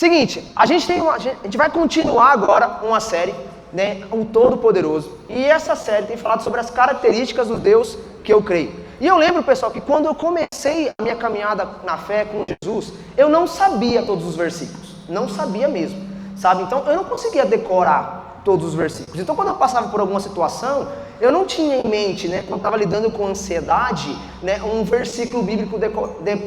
Seguinte, a gente vai continuar agora uma série, né, o Todo-Poderoso. E essa série tem falado sobre as características do Deus que eu creio. E eu lembro, pessoal, que quando eu comecei a minha caminhada na fé com Jesus, eu não sabia todos os versículos. Não sabia mesmo, sabe? Então, eu não conseguia decorar todos os versículos. Então, quando eu passava por alguma situação, eu não tinha em mente, né, quando eu estava lidando com ansiedade, né, um versículo bíblico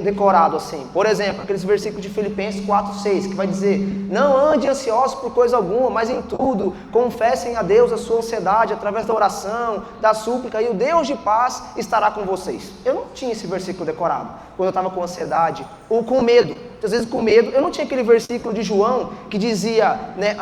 decorado assim. Por exemplo, aqueles versículos de Filipenses 4:6, que vai dizer: não ande ansiosos por coisa alguma, mas em tudo confessem a Deus a sua ansiedade através da oração, da súplica, e o Deus de paz estará com vocês. Eu não tinha esse versículo decorado quando eu estava com ansiedade ou com medo. Às vezes com medo, eu não tinha aquele versículo de João que dizia, né,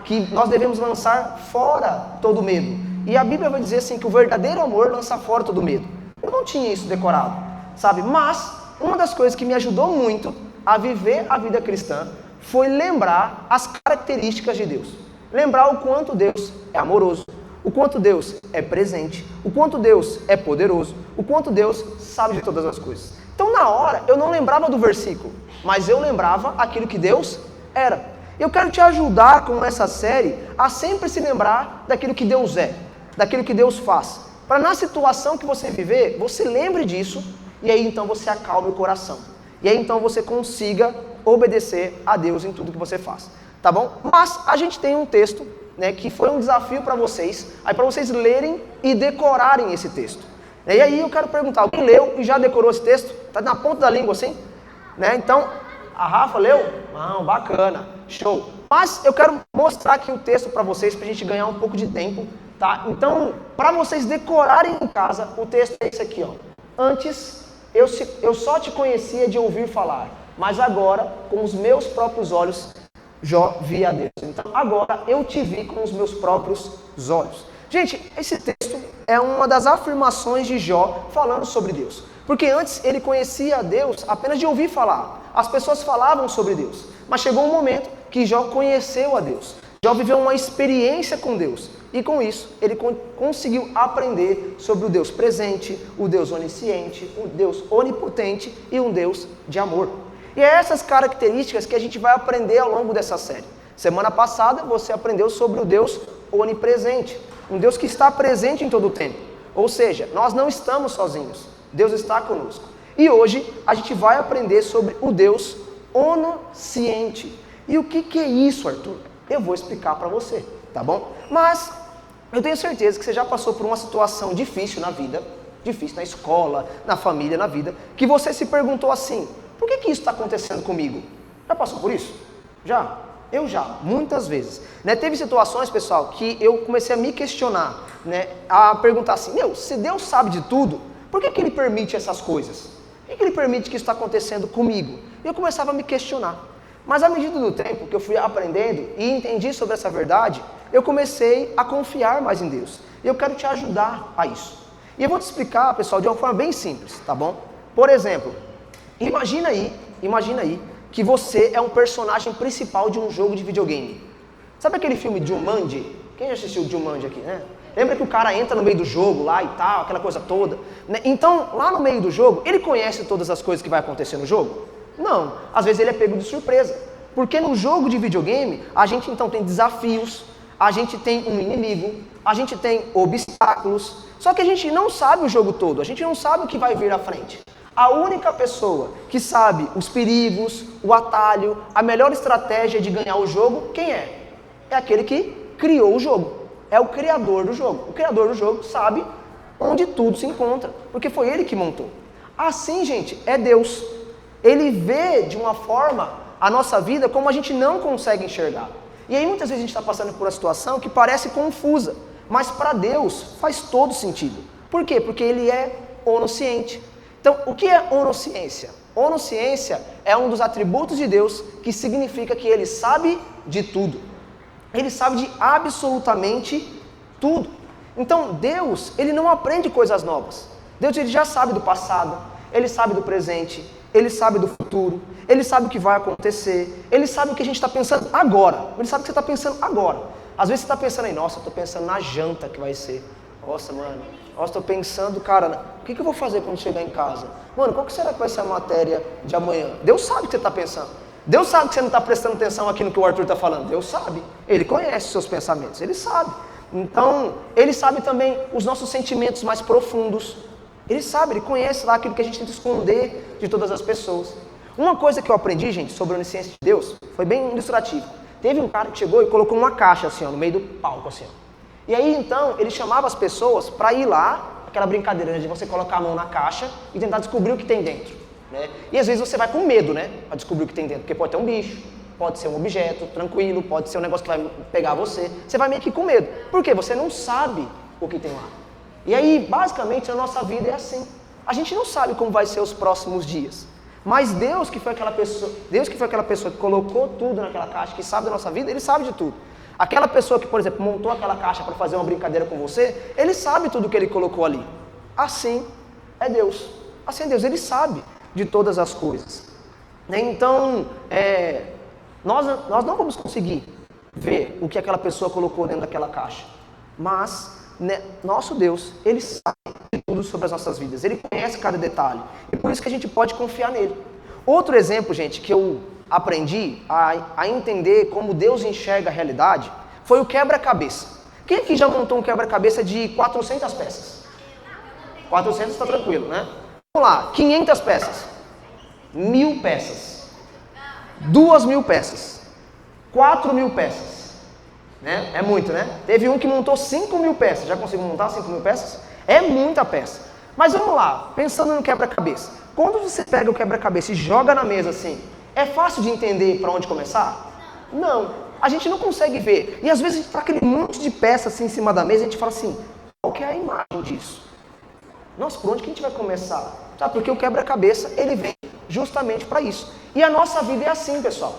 que nós devemos lançar fora todo medo. E a Bíblia vai dizer assim, que o verdadeiro amor lança fora todo medo. Eu não tinha isso decorado, sabe? Mas uma das coisas que me ajudou muito a viver a vida cristã foi lembrar as características de Deus. Lembrar o quanto Deus é amoroso, o quanto Deus é presente, o quanto Deus é poderoso, o quanto Deus sabe de todas as coisas. Então na hora eu não lembrava do versículo, mas eu lembrava aquilo que Deus era. Eu quero te ajudar com essa série a sempre se lembrar daquilo que Deus é, daquilo que Deus faz, para na situação que você viver, você lembre disso, e aí então você acalme o coração, e aí então você consiga obedecer a Deus em tudo que você faz, tá bom? Mas a gente tem um texto, né, que foi um desafio para vocês, aí para vocês lerem e decorarem esse texto. E aí eu quero perguntar, alguém leu e já decorou esse texto? Tá na ponta da língua assim? Né? Então, a Rafa leu? Não, bacana, show. Mas eu quero mostrar aqui o texto para vocês, para a gente ganhar um pouco de tempo. Tá? Então, para vocês decorarem em casa, o texto é esse aqui, ó. Antes, eu só te conhecia de ouvir falar, mas agora, com os meus próprios olhos, Jó vi a Deus. Então, agora eu te vi com os meus próprios olhos. Gente, esse texto é uma das afirmações de Jó falando sobre Deus. Porque antes ele conhecia a Deus apenas de ouvir falar. As pessoas falavam sobre Deus. Mas chegou um momento que Jó conheceu a Deus. Jó viveu uma experiência com Deus. E com isso, ele conseguiu aprender sobre o Deus presente, o Deus onisciente, o Deus onipotente e um Deus de amor. E é essas características que a gente vai aprender ao longo dessa série. Semana passada, você aprendeu sobre o Deus onipresente, um Deus que está presente em todo o tempo. Ou seja, nós não estamos sozinhos, Deus está conosco. E hoje, a gente vai aprender sobre o Deus onisciente. E o que é isso, Arthur? Eu vou explicar para você, tá bom? Mas eu tenho certeza que você já passou por uma situação difícil na vida, difícil na escola, na família, na vida, que você se perguntou assim: por que isso está acontecendo comigo? Já passou por isso? Já? Eu já, muitas vezes. Né? Teve situações, pessoal, que eu comecei a me questionar, né? A perguntar assim: se Deus sabe de tudo, por que Ele permite essas coisas? Por que Ele permite que isso está acontecendo comigo? E eu começava a me questionar. Mas à medida do tempo que eu fui aprendendo e entendi sobre essa verdade, eu comecei a confiar mais em Deus. E eu quero te ajudar a isso. E eu vou te explicar, pessoal, de uma forma bem simples, tá bom? Por exemplo, imagina aí que você é um personagem principal de um jogo de videogame. Sabe aquele filme Jumanji? Quem já assistiu Jumanji aqui, né? Lembra que o cara entra no meio do jogo lá e tal, aquela coisa toda, né? Então, lá no meio do jogo, ele conhece todas as coisas que vai acontecer no jogo? Não, às vezes ele é pego de surpresa, porque no jogo de videogame, a gente então tem desafios, a gente tem um inimigo, a gente tem obstáculos, só que a gente não sabe o jogo todo, a gente não sabe o que vai vir à frente. A única pessoa que sabe os perigos, o atalho, a melhor estratégia de ganhar o jogo, quem é? É aquele que criou o jogo, é o criador do jogo. O criador do jogo sabe onde tudo se encontra, porque foi ele que montou. Assim, gente, é Deus. Ele vê de uma forma a nossa vida como a gente não consegue enxergar. E aí muitas vezes a gente está passando por uma situação que parece confusa, mas para Deus faz todo sentido. Por quê? Porque Ele é onisciente. Então, o que é onisciência? Onisciência é um dos atributos de Deus que significa que Ele sabe de tudo. Ele sabe de absolutamente tudo. Então, Deus, Ele não aprende coisas novas. Deus, Ele já sabe do passado, Ele sabe do presente, Ele sabe do futuro, Ele sabe o que vai acontecer, Ele sabe o que a gente está pensando agora, Ele sabe o que você está pensando agora. Às vezes você está pensando aí, nossa, eu estou pensando na janta que vai ser. Nossa, mano, estou pensando, cara, o que eu vou fazer quando chegar em casa? Mano, qual que será que vai ser a matéria de amanhã? Deus sabe o que você está pensando. Deus sabe que você não está prestando atenção aqui no que o Arthur está falando. Deus sabe. Ele conhece os seus pensamentos. Ele sabe. Então, Ele sabe também os nossos sentimentos mais profundos. Ele sabe, Ele conhece lá aquilo que a gente tenta esconder de todas as pessoas. Uma coisa que eu aprendi, gente, sobre a onisciência de Deus, foi bem ilustrativo. Teve um cara que chegou e colocou uma caixa assim, ó, no meio do palco, assim, ó. E aí, então, ele chamava as pessoas para ir lá, aquela brincadeira, né, de você colocar a mão na caixa e tentar descobrir o que tem dentro, né? E às vezes você vai com medo, né, para descobrir o que tem dentro, porque pode ter um bicho, pode ser um objeto tranquilo, pode ser um negócio que vai pegar você. Você vai meio que com medo. Por quê? Você não sabe o que tem lá. E aí, basicamente, a nossa vida é assim. A gente não sabe como vai ser os próximos dias. Mas Deus que foi aquela pessoa que colocou tudo naquela caixa, que sabe da nossa vida, Ele sabe de tudo. Aquela pessoa que, por exemplo, montou aquela caixa para fazer uma brincadeira com você, Ele sabe tudo que Ele colocou ali. Assim é Deus. Assim é Deus, Ele sabe de todas as coisas. Então, nós não vamos conseguir ver o que aquela pessoa colocou dentro daquela caixa. Mas, né, nosso Deus, Ele sabe de tudo sobre as nossas vidas. Ele conhece cada detalhe. E por isso que a gente pode confiar nele. Outro exemplo, gente, que eu aprendi a entender como Deus enxerga a realidade, foi o quebra-cabeça. Quem aqui já montou um quebra-cabeça de 400 peças? 400 está tranquilo, né? Vamos lá, 500 peças, 1.000 peças, 2.000 peças, 4.000 peças, né? É muito, né? Teve um que montou 5.000 peças, já conseguiu montar 5.000 peças? É muita peça. Mas vamos lá, pensando no quebra-cabeça. Quando você pega o quebra-cabeça e joga na mesa assim, é fácil de entender para onde começar? Não, a gente não consegue ver. E às vezes a gente tá aquele monte de peça assim em cima da mesa e a gente fala assim, qual que é a imagem disso? Nossa, por onde que a gente vai começar? Sabe, porque o quebra-cabeça, ele vem justamente para isso. E a nossa vida é assim, pessoal.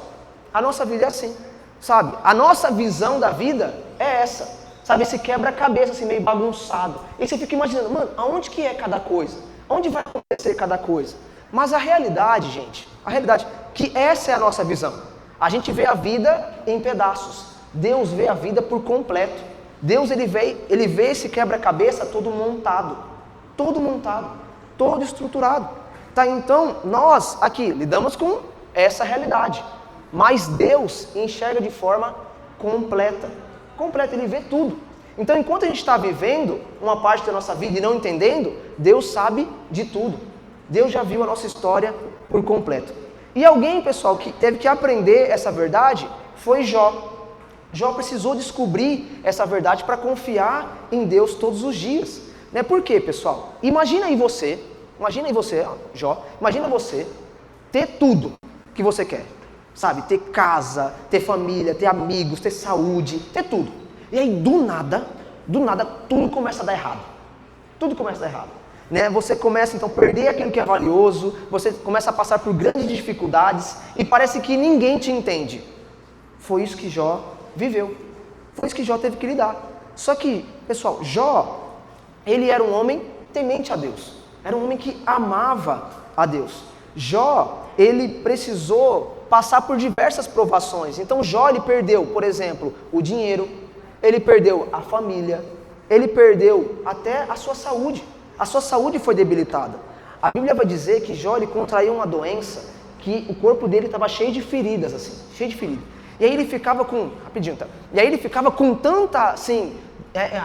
A nossa vida é assim, sabe? A nossa visão da vida é essa. Sabe, esse quebra-cabeça assim meio bagunçado. E você fica imaginando, mano, aonde que é cada coisa? Onde vai acontecer cada coisa? Mas a realidade, gente, a realidade que essa é a nossa visão. A gente vê a vida em pedaços. Deus vê a vida por completo. Deus, ele vê esse quebra-cabeça todo montado, todo estruturado. Tá? Então, nós aqui lidamos com essa realidade. Mas Deus enxerga de forma completa. Ele vê tudo. Então, enquanto a gente está vivendo uma parte da nossa vida e não entendendo, Deus sabe de tudo. Deus já viu a nossa história por completo. E alguém, pessoal, que teve que aprender essa verdade foi Jó. Jó precisou descobrir essa verdade para confiar em Deus todos os dias. Né? Por quê, pessoal? Imagina aí você, Jó, imagina você ter tudo que você quer. Sabe, ter casa, ter família, ter amigos, ter saúde, ter tudo. E aí, do nada, tudo começa a dar errado. Tudo começa a dar errado. Né? Você começa, então, a perder aquilo que é valioso, você começa a passar por grandes dificuldades e parece que ninguém te entende. Foi isso que Jó viveu. Foi isso que Jó teve que lidar. Só que, pessoal, Jó, ele era um homem temente a Deus. Era um homem que amava a Deus. Jó, ele precisou passar por diversas provações. Então Jó, ele perdeu, por exemplo, o dinheiro, ele perdeu a família, ele perdeu até a sua saúde. A sua saúde foi debilitada. A Bíblia vai dizer que Jó, ele contraiu uma doença que o corpo dele estava cheio de feridas, assim, cheio de feridas. E aí ele ficava com, E aí ele ficava com tanta, assim,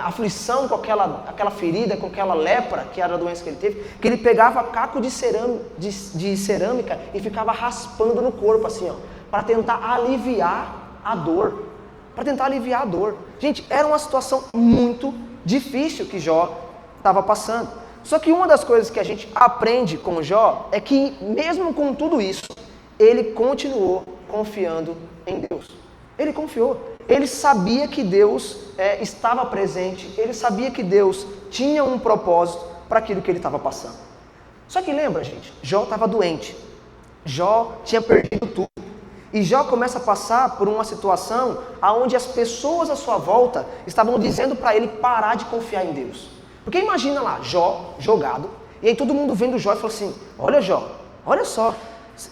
aflição com aquela ferida, com aquela lepra, que era a doença que ele teve, que ele pegava caco de cerâmica e ficava raspando no corpo, assim, ó, para tentar aliviar a dor. Gente, era uma situação muito difícil que Jó estava passando. Só que uma das coisas que a gente aprende com Jó é que, mesmo com tudo isso, ele continuou confiando em Deus. Ele confiou. Ele sabia que Deus estava presente. Ele sabia que Deus tinha um propósito para aquilo que ele estava passando. Só que lembra, gente, Jó estava doente. Jó tinha perdido tudo. E Jó começa a passar por uma situação onde as pessoas à sua volta estavam dizendo para ele parar de confiar em Deus. Porque imagina lá, Jó jogado, e aí todo mundo vendo Jó e fala assim, olha Jó, olha só,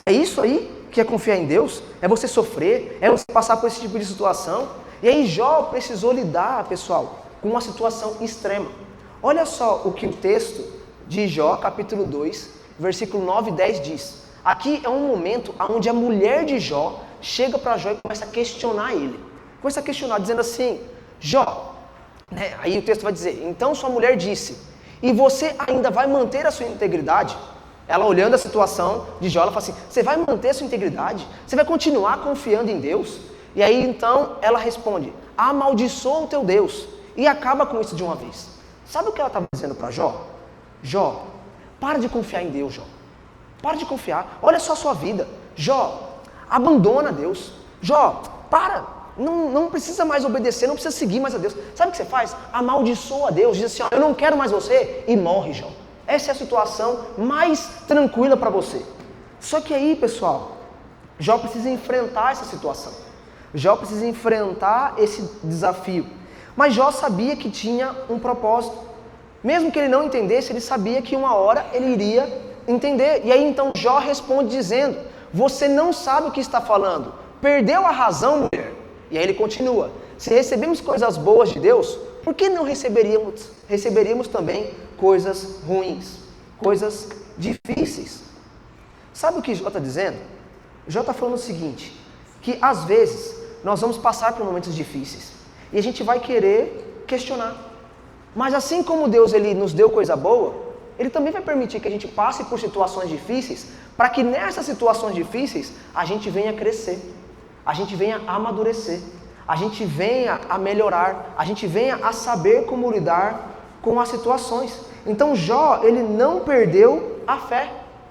é isso aí que é confiar em Deus? É você sofrer? É você passar por esse tipo de situação? E aí Jó precisou lidar, pessoal, com uma situação extrema. Olha só o que o texto de Jó, capítulo 2, versículo 9 e 10 diz. Aqui é um momento onde a mulher de Jó chega para Jó e começa a questionar ele. Começa a questionar, dizendo assim, Jó, né? Aí o texto vai dizer, então sua mulher disse, e você ainda vai manter a sua integridade? Ela olhando a situação de Jó, ela fala assim, você vai manter a sua integridade? Você vai continuar confiando em Deus? E aí então ela responde, amaldiçoa o teu Deus e acaba com isso de uma vez. Sabe o que ela estava dizendo para Jó? Jó, para de confiar em Deus, Jó. Para de confiar. Olha só a sua vida. Jó, abandona Deus. Jó, para. Não precisa mais obedecer, não precisa seguir mais a Deus. Sabe o que você faz? Amaldiçoa a Deus. Diz assim, ó, eu não quero mais você. E morre, Jó. Essa é a situação mais tranquila para você. Só que aí, pessoal, Jó precisa enfrentar essa situação. Jó precisa enfrentar esse desafio. Mas Jó sabia que tinha um propósito. Mesmo que ele não entendesse, ele sabia que uma hora ele iria entender. E aí então Jó responde dizendo, você não sabe o que está falando. Perdeu a razão, mulher. E aí ele continua, se recebemos coisas boas de Deus, por que não receberíamos também coisas ruins? Coisas difíceis. Sabe o que Jó está dizendo? Jó está falando o seguinte, que às vezes nós vamos passar por momentos difíceis. E a gente vai querer questionar. Mas assim como Deus ele nos deu coisa boa, Ele também vai permitir que a gente passe por situações difíceis, para que nessas situações difíceis a gente venha crescer, a gente venha amadurecer, a gente venha a melhorar, a gente venha a saber como lidar com as situações. Então Jó, ele não perdeu a fé,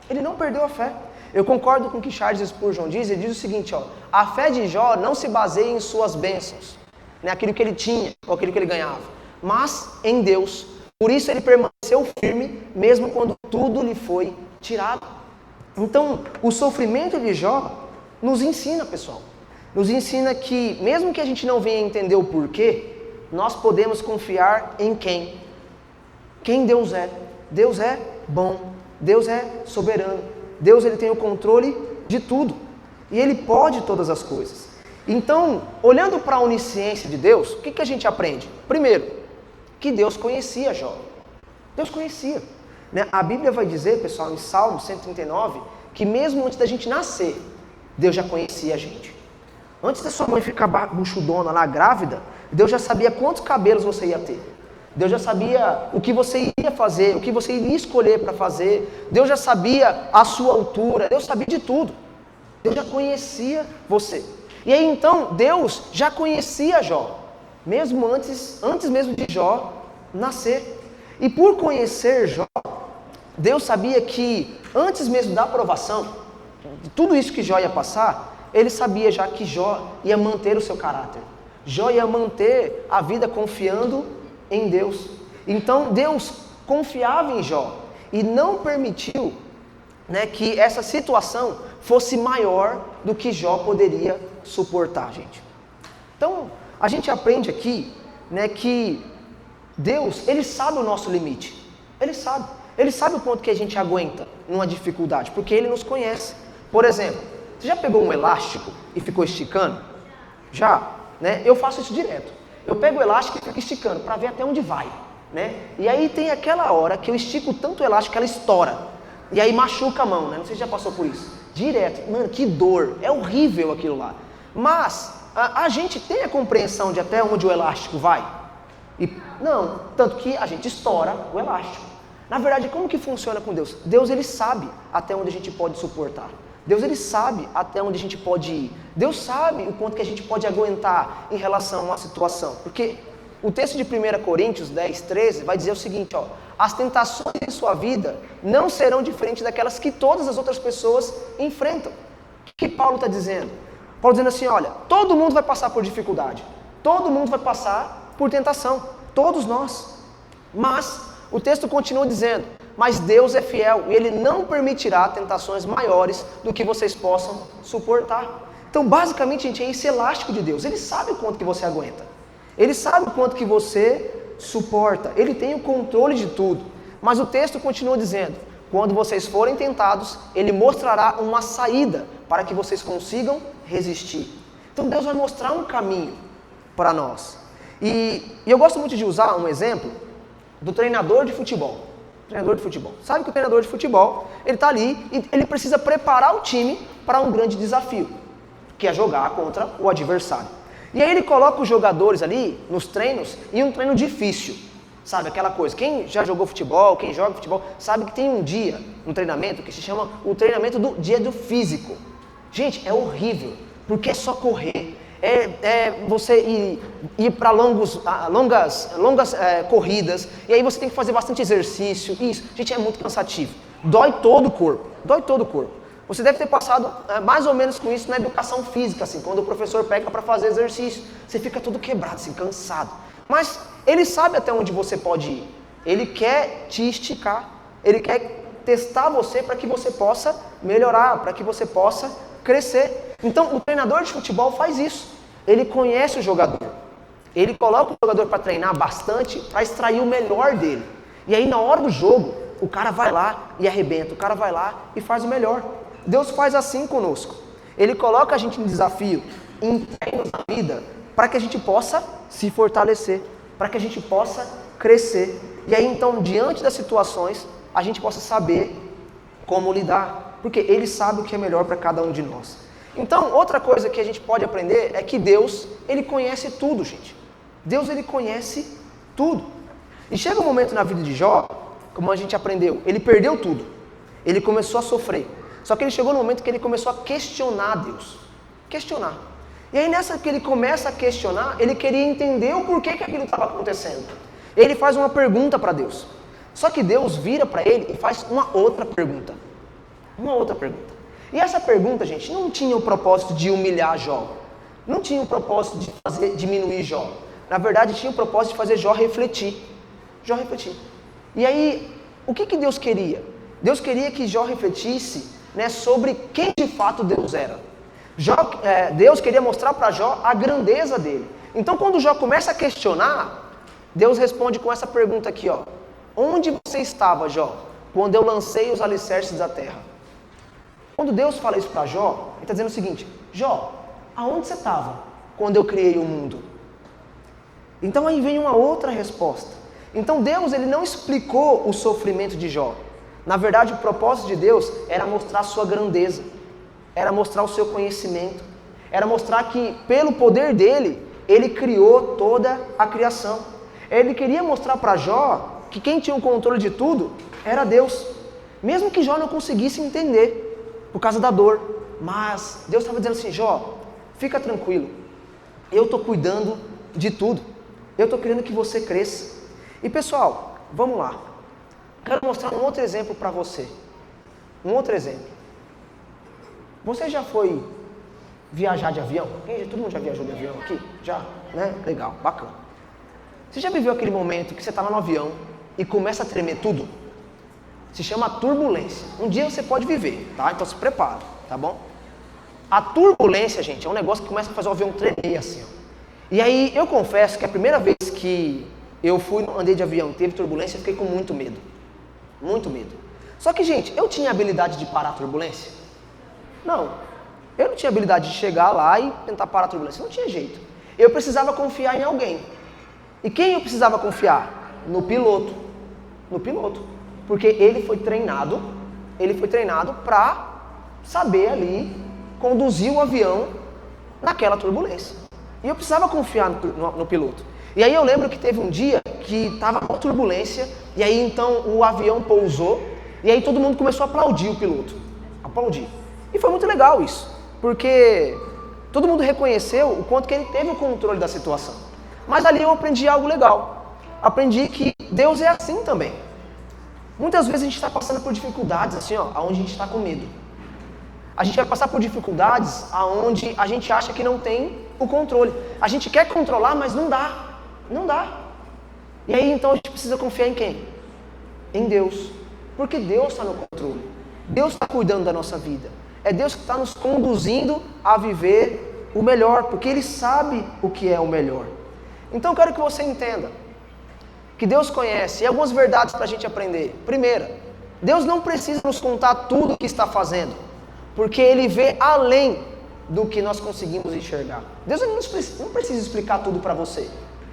ele não perdeu a fé. Eu concordo com o que Charles Spurgeon diz, ele diz o seguinte, ó, a fé de Jó não se baseia em suas bênçãos, né, aquilo que ele tinha, ou aquilo que ele ganhava, mas em Deus. Por isso ele permaneceu firme, mesmo quando tudo lhe foi tirado. Então, o sofrimento de Jó nos ensina, pessoal. Nos ensina que, mesmo que a gente não venha entender o porquê, nós podemos confiar em quem? Quem Deus é. Deus é bom. Deus é soberano. Deus ele tem o controle de tudo. E Ele pode todas as coisas. Então, olhando para a onisciência de Deus, o que a gente aprende? Primeiro, que Deus conhecia Jó. Deus conhecia. Né? A Bíblia vai dizer, pessoal, em Salmo 139, que mesmo antes da gente nascer, Deus já conhecia a gente. Antes da sua mãe ficar buchudona lá, grávida, Deus já sabia quantos cabelos você ia ter. Deus já sabia o que você ia fazer, o que você iria escolher para fazer. Deus já sabia a sua altura, Deus sabia de tudo. Deus já conhecia você. E aí então, Deus já conhecia Jó, mesmo antes mesmo de Jó nascer. E por conhecer Jó, Deus sabia que antes mesmo da aprovação, de tudo isso que Jó ia passar, Ele sabia já que Jó ia manter o seu caráter. Jó ia manter a vida confiando em Deus. Então Deus confiava em Jó e não permitiu, né, que essa situação fosse maior do que Jó poderia suportar, gente. Então a gente aprende aqui, né, que Deus, Ele sabe o nosso limite. Ele sabe o quanto que a gente aguenta numa dificuldade, porque Ele nos conhece. Por exemplo, você já pegou um elástico e ficou esticando? Já, né? Eu faço isso direto. Eu pego o elástico e fico esticando para ver até onde vai, né? E aí tem aquela hora que eu estico tanto o elástico que ela estoura. E aí machuca a mão, né? Não sei se já passou por isso. Direto. Mano, que dor. É horrível aquilo lá. Mas a gente tem a compreensão de até onde o elástico vai? Não, tanto que a gente estoura o elástico. Na verdade, como que funciona com Deus? Deus, Ele sabe até onde a gente pode suportar. Deus, Ele sabe até onde a gente pode ir. Deus sabe o quanto que a gente pode aguentar em relação a uma situação. Porque o texto de 1 Coríntios 10, 13 vai dizer o seguinte, ó, as tentações em sua vida não serão diferentes daquelas que todas as outras pessoas enfrentam. O que Paulo está dizendo? Paulo dizendo assim, olha, todo mundo vai passar por dificuldade. Todo mundo vai passar por tentação. Todos nós. Mas o texto continua dizendo, mas Deus é fiel e Ele não permitirá tentações maiores do que vocês possam suportar. Então, basicamente, gente, é esse elástico de Deus. Ele sabe o quanto que você aguenta. Ele sabe o quanto que você suporta. Ele tem o controle de tudo. Mas o texto continua dizendo, quando vocês forem tentados, Ele mostrará uma saída para que vocês consigam resistir. Então, Deus vai mostrar um caminho para nós. E eu gosto muito de usar um exemplo do treinador de futebol. Treinador de futebol. Sabe que o treinador de futebol, ele está ali e ele precisa preparar o time para um grande desafio, que é jogar contra o adversário. E aí ele coloca os jogadores ali nos treinos em um treino difícil. Sabe, aquela coisa, quem já jogou futebol, quem joga futebol, sabe que tem um dia no treinamento que se chama o treinamento do dia do físico. Gente, é horrível, porque é só correr, você ir para longas corridas, e aí você tem que fazer bastante exercício, isso, gente, é muito cansativo, dói todo o corpo. Você deve ter passado mais ou menos com isso na educação física, assim, quando o professor pega para fazer exercício, você fica todo quebrado, assim, cansado. Mas ele sabe até onde você pode ir. Ele quer te esticar. Ele quer testar você para que você possa melhorar, para que você possa crescer. Então, o treinador de futebol faz isso. Ele conhece o jogador. Ele coloca o jogador para treinar bastante, para extrair o melhor dele. E aí, na hora do jogo, o cara vai lá e arrebenta. O cara vai lá e faz o melhor. Deus faz assim conosco. Ele coloca a gente em desafio, em treinos na vida, para que a gente possa se fortalecer, para que a gente possa crescer. E aí então, diante das situações, a gente possa saber como lidar, porque Ele sabe o que é melhor para cada um de nós. Então, outra coisa que a gente pode aprender é que Deus, Ele conhece tudo, gente. Deus, Ele conhece tudo. E chega um momento na vida de Jó, como a gente aprendeu, ele perdeu tudo. Ele começou a sofrer. Só que ele chegou no momento que ele começou a questionar Deus. Questionar. E aí nessa que ele começa a questionar, ele queria entender o porquê que aquilo estava acontecendo. Ele faz uma pergunta para Deus. Só que Deus vira para ele e faz uma outra pergunta. Uma outra pergunta. E essa pergunta, gente, não tinha o propósito de humilhar Jó. Não tinha o propósito de fazer diminuir Jó. Na verdade, tinha o propósito de fazer Jó refletir. Jó refletir. E aí, o que Deus queria? Deus queria que Jó refletisse, né, sobre quem de fato Deus era. Deus queria mostrar para Jó a grandeza dele. Então, quando Jó começa a questionar, Deus responde com essa pergunta aqui, ó. Onde você estava, Jó, quando eu lancei os alicerces da terra? Quando Deus fala isso para Jó, ele está dizendo o seguinte: Jó, aonde você estava quando eu criei o mundo? Então aí vem uma outra resposta. Então Deus, ele não explicou o sofrimento de Jó. Na verdade, o propósito de Deus era mostrar a sua grandeza. Era mostrar o seu conhecimento, era mostrar que pelo poder dele, ele criou toda a criação. Ele queria mostrar para Jó que quem tinha o controle de tudo era Deus, mesmo que Jó não conseguisse entender, por causa da dor. Mas Deus estava dizendo assim: Jó, fica tranquilo, eu estou cuidando de tudo, eu estou querendo que você cresça. E pessoal, vamos lá, quero mostrar um outro exemplo para você, um outro exemplo. Você já foi viajar de avião? Todo mundo já viajou de avião aqui? Já? Né? Legal, bacana. Você já viveu aquele momento que você está no avião e começa a tremer tudo? Se chama turbulência. Um dia você pode viver, tá? Então se prepara, tá bom? A turbulência, gente, é um negócio que começa a fazer o avião tremer assim, ó. E aí eu confesso que a primeira vez que eu andei de avião e teve turbulência, eu fiquei com muito medo. Muito medo. Só que, gente, eu tinha a habilidade de parar a turbulência? Não, eu não tinha habilidade de chegar lá e tentar parar a turbulência, não tinha jeito. Eu precisava confiar em alguém. E quem eu precisava confiar? No piloto. No piloto. Porque ele foi treinado para saber ali conduzir o avião naquela turbulência. E eu precisava confiar no piloto. E aí eu lembro que teve um dia que estava com turbulência, e aí então o avião pousou, e aí todo mundo começou a aplaudir o piloto. Aplaudir. E foi muito legal isso, porque todo mundo reconheceu o quanto que ele teve o controle da situação. Mas ali eu aprendi algo legal. Aprendi que Deus é assim também. Muitas vezes a gente está passando por dificuldades, assim, ó, onde a gente está com medo. A gente vai passar por dificuldades onde a gente acha que não tem o controle. A gente quer controlar, mas não dá. Não dá. E aí então a gente precisa confiar em quem? Em Deus. Porque Deus está no controle. Deus está cuidando da nossa vida. É Deus que está nos conduzindo a viver o melhor, porque Ele sabe o que é o melhor. Então eu quero que você entenda que Deus conhece, e algumas verdades para a gente aprender. Primeira, Deus não precisa nos contar tudo o que está fazendo, porque Ele vê além do que nós conseguimos enxergar. Deus não precisa explicar tudo para você,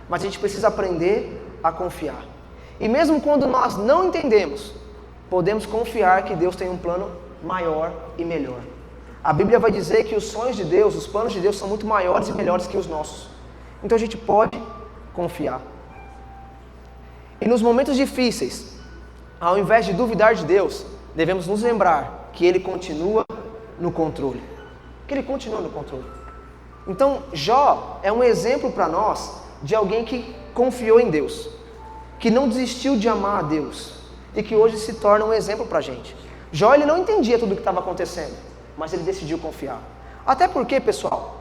mas a gente precisa aprender a confiar. E mesmo quando nós não entendemos, podemos confiar que Deus tem um plano maior e melhor. A Bíblia vai dizer que os sonhos de Deus, os planos de Deus são muito maiores e melhores que os nossos. Então a gente pode confiar. E nos momentos difíceis, ao invés de duvidar de Deus, devemos nos lembrar que Ele continua no controle. Que Ele continua no controle. Então Jó é um exemplo para nós de alguém que confiou em Deus, que não desistiu de amar a Deus e que hoje se torna um exemplo para a gente. Jó, ele não entendia tudo o que estava acontecendo, mas ele decidiu confiar. Até porque, pessoal,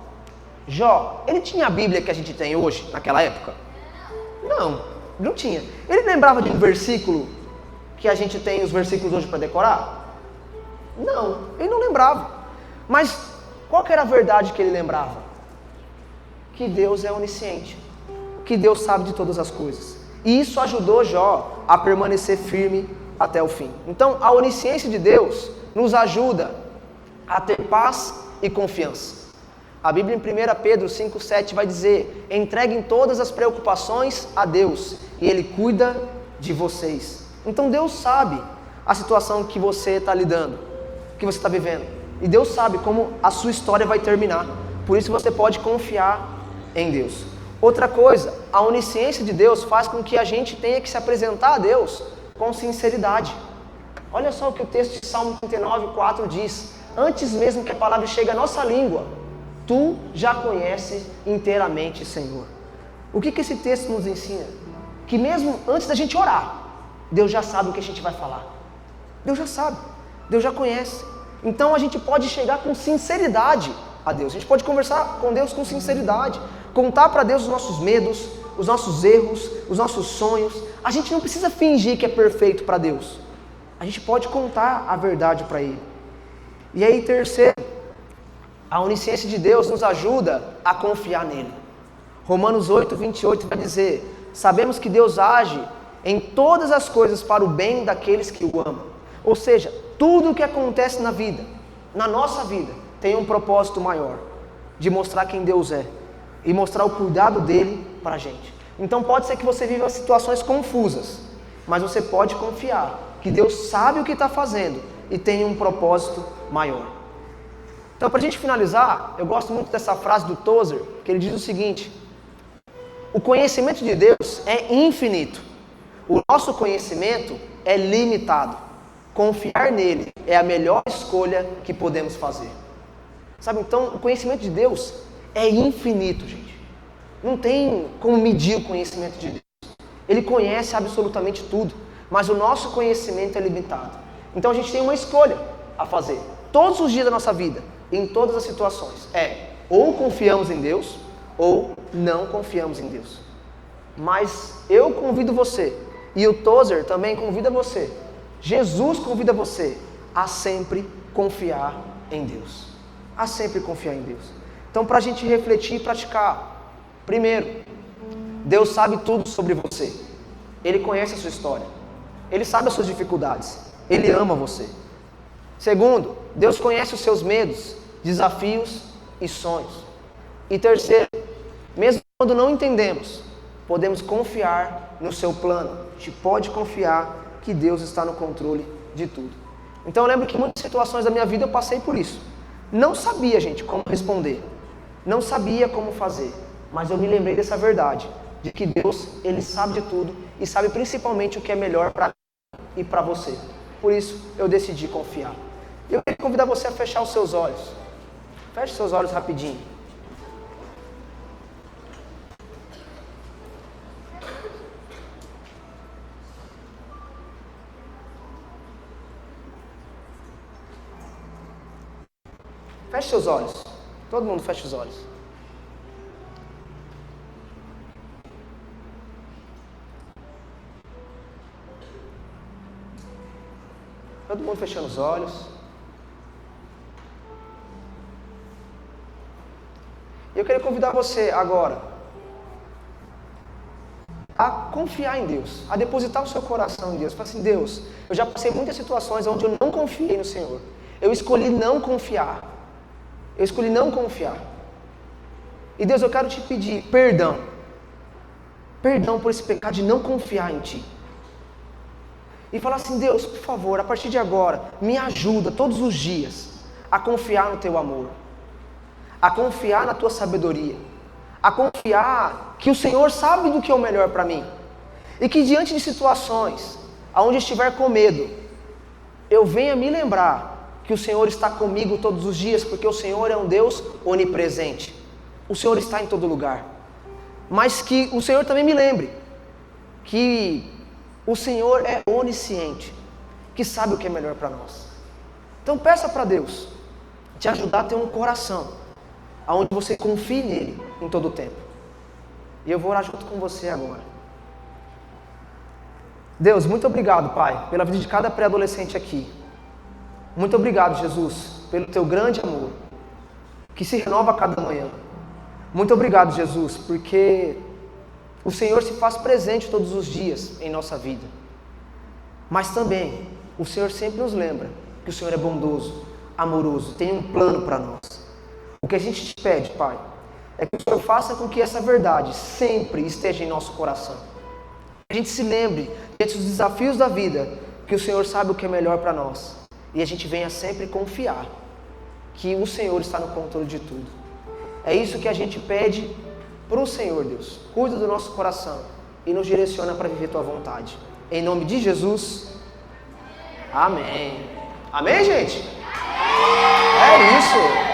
Jó, ele tinha a Bíblia que a gente tem hoje, naquela época? Não tinha. Ele lembrava de um versículo que a gente tem os versículos hoje para decorar? Não, ele não lembrava. Mas qual que era a verdade que ele lembrava? Que Deus é onisciente, que Deus sabe de todas as coisas. E isso ajudou Jó a permanecer firme até o fim. Então, a onisciência de Deus nos ajuda a ter paz e confiança. A Bíblia em 1 Pedro 5,7 vai dizer: entreguem todas as preocupações a Deus e Ele cuida de vocês. Então Deus sabe a situação que você está lidando, que você está vivendo. E Deus sabe como a sua história vai terminar. Por isso você pode confiar em Deus. Outra coisa, a onisciência de Deus faz com que a gente tenha que se apresentar a Deus com sinceridade. Olha só o que o texto de Salmo 39,4 diz: antes mesmo que a palavra chegue à nossa língua, Tu já conheces inteiramente, Senhor. O que esse texto nos ensina? Que mesmo antes da gente orar, Deus já sabe o que a gente vai falar. Deus já sabe, Deus já conhece. Então a gente pode chegar com sinceridade a Deus. A gente pode conversar com Deus com sinceridade, contar para Deus os nossos medos, os nossos erros, os nossos sonhos. A gente não precisa fingir que é perfeito para Deus. A gente pode contar a verdade para Ele. E aí, terceiro, a onisciência de Deus nos ajuda a confiar nele. Romanos 8,28 vai dizer: sabemos que Deus age em todas as coisas para o bem daqueles que o amam. Ou seja, tudo o que acontece na vida, na nossa vida, tem um propósito maior, de mostrar quem Deus é e mostrar o cuidado dele para a gente. Então pode ser que você viva situações confusas, mas você pode confiar que Deus sabe o que está fazendo e tem um propósito maior. Então, para a gente finalizar, eu gosto muito dessa frase do Tozer, que ele diz o seguinte: o conhecimento de Deus é infinito, o nosso conhecimento é limitado. Confiar nele é a melhor escolha que podemos fazer. Sabe, então, o conhecimento de Deus é infinito, gente. Não tem como medir o conhecimento de Deus. Ele conhece absolutamente tudo, mas o nosso conhecimento é limitado. Então, a gente tem uma escolha a fazer todos os dias da nossa vida, em todas as situações. Ou confiamos em Deus, ou não confiamos em Deus. Mas eu convido você, e o Tozer também convida você, Jesus convida você a sempre confiar em Deus. A sempre confiar em Deus. Então, para a gente refletir e praticar, primeiro, Deus sabe tudo sobre você. Ele conhece a sua história. Ele sabe as suas dificuldades. Ele ama você. Segundo, Deus conhece os seus medos, desafios e sonhos. E terceiro, mesmo quando não entendemos, podemos confiar no seu plano. A gente pode confiar que Deus está no controle de tudo. Então eu lembro que em muitas situações da minha vida eu passei por isso. Não sabia, gente, como responder. Não sabia como fazer. Mas eu me lembrei dessa verdade, de que Deus, Ele sabe de tudo e sabe principalmente o que é melhor para mim e para você. Por isso eu decidi confiar. Eu queria convidar você a fechar os seus olhos. Feche seus olhos rapidinho. Feche seus olhos. Todo mundo fecha os olhos. Todo mundo fechando os olhos. E eu queria convidar você agora a confiar em Deus, a depositar o seu coração em Deus. Falar assim: Deus, eu já passei muitas situações onde eu não confiei no Senhor. Eu escolhi não confiar. Eu escolhi não confiar. E Deus, eu quero te pedir perdão. Perdão por esse pecado de não confiar em Ti. e falar assim: Deus, por favor, a partir de agora, me ajuda todos os dias a confiar no Teu amor, a confiar na Tua sabedoria, a confiar que o Senhor sabe do que é o melhor para mim, e que diante de situações aonde estiver com medo, eu venha me lembrar que o Senhor está comigo todos os dias, porque o Senhor é um Deus onipresente, o Senhor está em todo lugar, mas que o Senhor também me lembre que o Senhor é onisciente, que sabe o que é melhor para nós. Então peça para Deus te ajudar a ter um coração onde você confie nele em todo o tempo. E eu vou orar junto com você agora. Deus, muito obrigado, Pai, pela vida de cada pré-adolescente aqui. Muito obrigado, Jesus, pelo Teu grande amor, que se renova a cada manhã. Muito obrigado, Jesus, porque o Senhor se faz presente todos os dias em nossa vida. Mas também, o Senhor sempre nos lembra que o Senhor é bondoso, amoroso, tem um plano para nós. O que a gente te pede, Pai, é que o Senhor faça com que essa verdade sempre esteja em nosso coração. Que a gente se lembre, diante dos desafios da vida, que o Senhor sabe o que é melhor para nós. E a gente venha sempre confiar que o Senhor está no controle de tudo. É isso que a gente pede para o Senhor, Deus. Cuida do nosso coração e nos direciona para viver Tua vontade. Em nome de Jesus. Amém. Amém, gente? É isso.